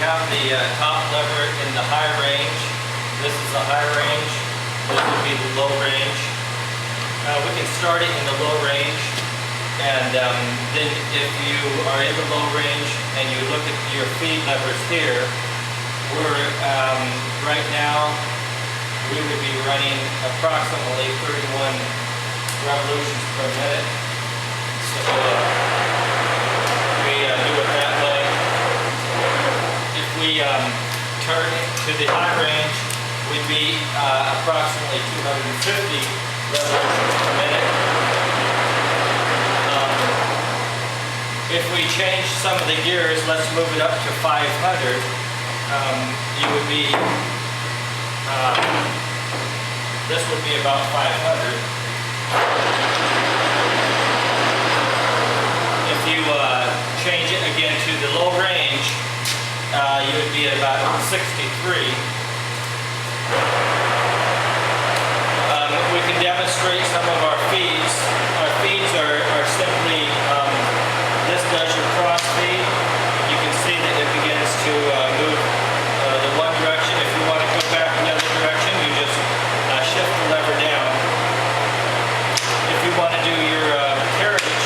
have the top lever in the high range. This is the high range. This would be the low range. We can start it in the low range, and then if you are in the low range and you look at your feed levers here, we're right now we would be running approximately 31 revolutions per minute. So we do it that way. If we turn it to the high range, we'd be approximately 250 revolutions per minute. If we change some of the gears, let's move it up to 500. You would be, this would be about 500. If you change it again to the low range, you would be at about 63. We can demonstrate some of our feeds. Our feeds are simply, this does your cross feed. You can see that it begins to move the one direction. If you want to go back the other direction, you just shift the lever down. If you want to do your carriage,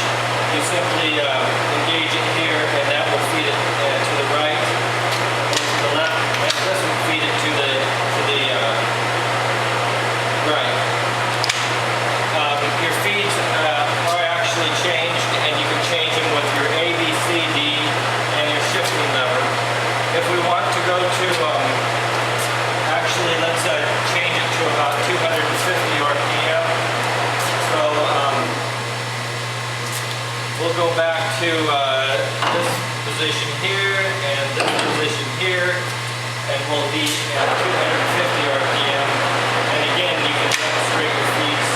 you simply engage it here, and that will feed it to the right, or to the left, and this will feed it to the right. Your feeds are actually changed, and you can change them with your A, B, C, D, and your shifting lever. If we want to go to, actually let's change it to about 250 RPM. So we'll go back to this position here and this position here, and we'll be at 250 RPM. And again, you can demonstrate your feeds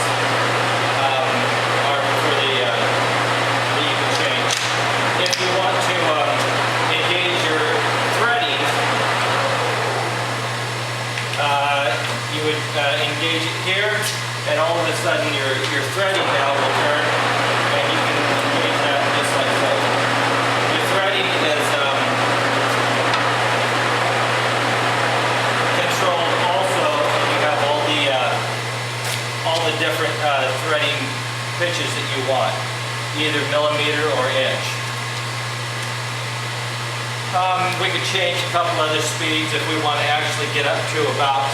are for the that you can change. If you want to engage your threading, you would engage it here, and all of a sudden your threading now will turn, and you can engage that just like so. Your threading is controlled also. You have all the different threading pitches that you want, either millimeter or inch. We could change a couple other speeds if we want to actually get up to about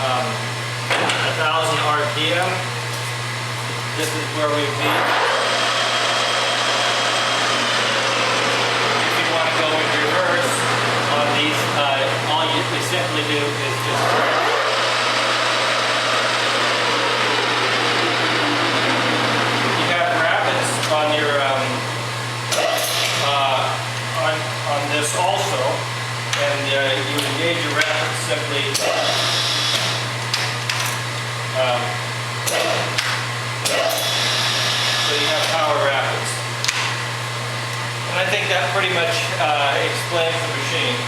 1,000 RPM. This is where we'd be. If you want to go in reverse on these, all you simply do is just you have rapids on your on this also, and you engage your rapids simply. So you have power rapids. And I think that pretty much explains the machine.